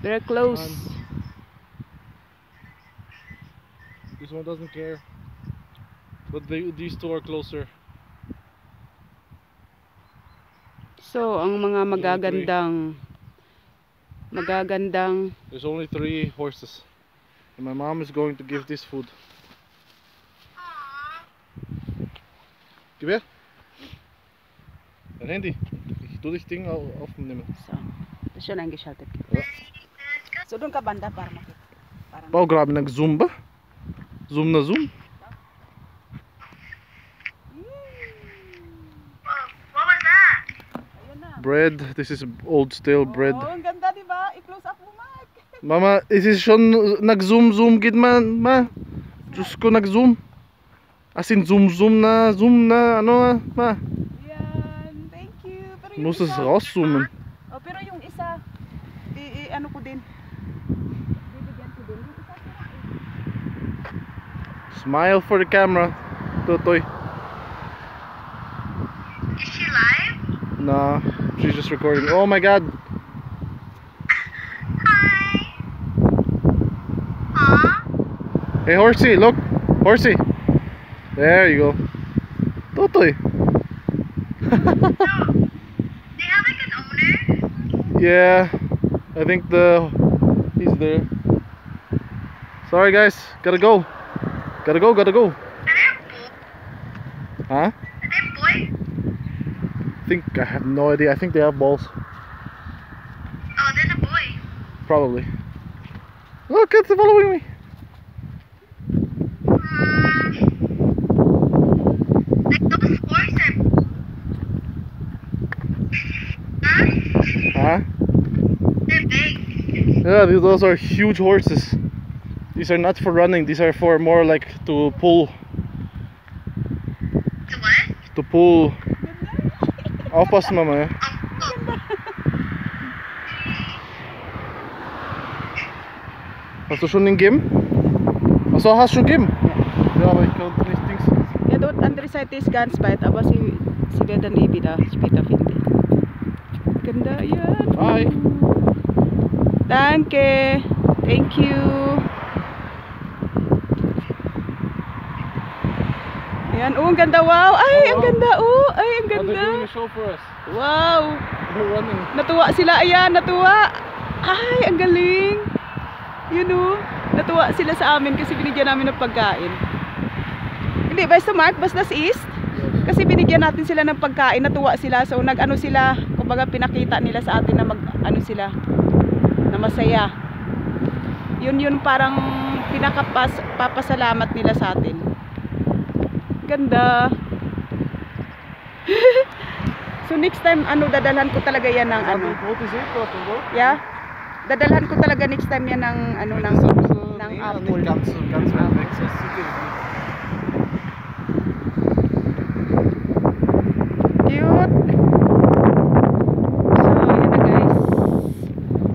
Very close. This one doesn't care. But these two are closer. So, ang mga magagandang There's only 3 horses. And my mom is going to give this food. Gib her. Dein Handy. Ich tu das Ding aufnehmen. So, das siya na geschaltet. Ja. So, doon ka banda para makita. Pau, grabe nag-zoom ba? Zoom na zoom? What was that? Bread. This is old stale bread. Oh, ang ganda, diba? I-close up mo, Mark. Mama, is it schon nag-zoom gid man, ma? Diyos ko nag-zoom. As in zoom na ano, ma? Yan, thank you. Pero yung Muss es isa, rauszoomen. oh, pero yung isa, ano ko din. Bibigyan ko din. Yung isa sila, Smile for the camera, Totoy. Is she live? Nah, she's just recording. Oh my god. Hi. Aw. Hey horsey, look. Horsey. There you go. Totoy. So, they have like an owner? Yeah, I think he's there. Sorry guys, gotta go. Gotta go. Are they a boy? Huh? Are they a boy? I have no idea. I think they have balls. Oh, then a boy. Probably. Look, it's following me. Like those horses. Huh? Huh? They're big. Yeah, those are huge horses. These are not for running. These are for more like to pull. To what? To pull. Aufpassen, Mama. Hast du schon den Gim? Achso, hast du schon Gim? Ja, aber ich konnte nicht Dings. ja, dort andere Seite ist ganz weit, aber sie werden wieder später finden. Ganda, yan. Bye. Danke. Thank you. Ayan, oh, ang ganda, wow. Ay, ang ganda, oh. Ay, ang They're doing ganda. a show for us. Wow. They're running. Natuwa sila, ayan, natuwa. Ay, ang galing. Yun oh, natuwa sila sa amin kasi binigyan namin ng pagkain. Hindi, basta Mark, basta east. Kasi binigyan natin sila ng pagkain, natuwa sila. So nag-ano sila, kumbaga pinakita nila sa atin na mag-ano sila, na masaya. Yun parang papasalamat nila sa atin. Ganda. So next time, dadalhan ko talaga yan ng ano. Yeah? Dadalhan ko talaga next time yan ng ano ng apple. Ganz weit weg, so Cute. So yun na guys.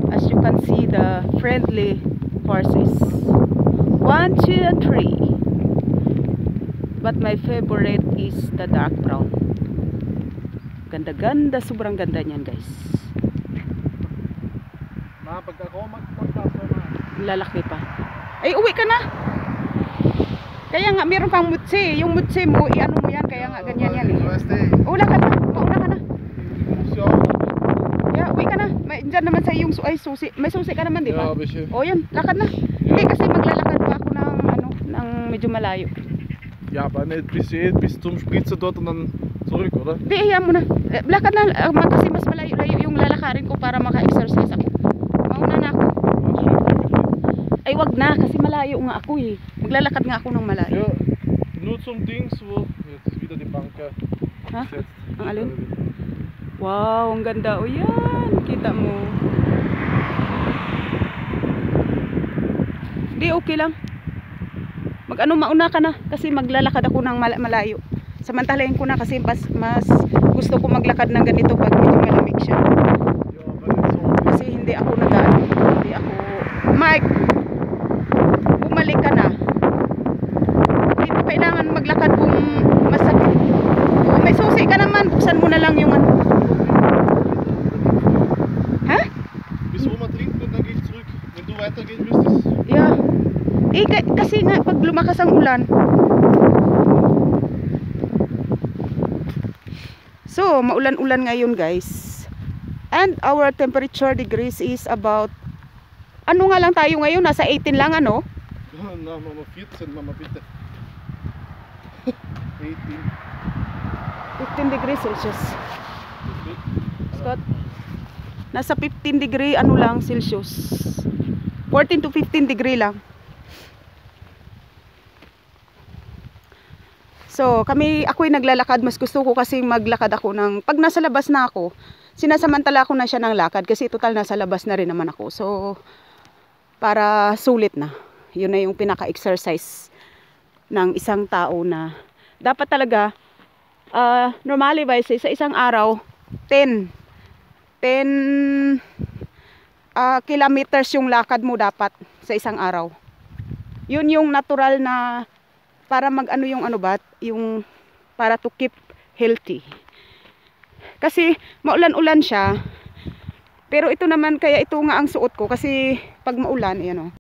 As you can see, the friendly horses. 1, 2, and 3. But my favorite is the dark brown. Ganda-ganda, sobrang ganda niyan guys. Pag ako magpagpaso na. Lalaki pa. Ay, uwi ka na. Kaya nga, meron kang mutsi. Yung mutsi mo, i-ano mo yan. Kaya nga, ganyan yan eh. Ula ka na. Mauna ka na. Yeah, uwi ka na. Diyan naman sa yung susi. May susi ka naman, di ba? O, yan. Lakad na. Hindi, kasi maglalakad pa ako ng medyo malayo. Ja, aber nicht bis zum Spritzer dort und dann zurück, oder? Hindi, iyan mo na. Lakad na. Kasi mas malayo-layo yung lalakarin ko para maka-exercise ako. Mauna na ako. Ay, wag na. Kasi malayo nga ako eh. Maglalakad nga ako ng malayo. Ja, nur zum Dings, wo jetzt ist wieder die Bank Ha? gesetzt. Ang alin? Wow, ang ganda. O yan. Kita mo. Hindi, okay lang. Mauna ka na. Kasi maglalakad ako ng malayo. Samantalahin ko na kasi mas gusto ko maglakad ng ganito pag medyo malamig siya. Kasi hindi ako Mike, bumalik ka na. Hindi mo kailangan maglakad kung masakit. Kung may susi ka naman, buksan mo na lang yung ano. Ha? Bis wo man trinkt und dann geht's zurück. When do wetter again, Justus? Yeah. Kasi nga pag lumakas ang ulan. So, maulan-ulan ngayon, guys. And our temperature degrees is about ano nga lang tayo ngayon, nasa 18 lang ano? Na, mama 14, mama 15. 18. 15 degrees Celsius. Scott? Nasa 15 degree ano lang Celsius. 14 to 15 degree lang. So, ako'y naglalakad. Mas gusto ko kasi maglakad ako ng, pag nasa labas na ako, sinasamantala ko na siya ng lakad kasi total nasa labas na rin naman ako. So, para sulit na. Yun na yung pinaka-exercise ng isang tao na dapat talaga, normally ba, sa isang araw, 10 kilometers yung lakad mo dapat sa isang araw. Yun yung natural na para mag-ano yung ano ba, yung para to keep healthy. Kasi maulan-ulan siya. Pero ito naman, kaya ito nga ang suot ko kasi pag maulan, ayan o.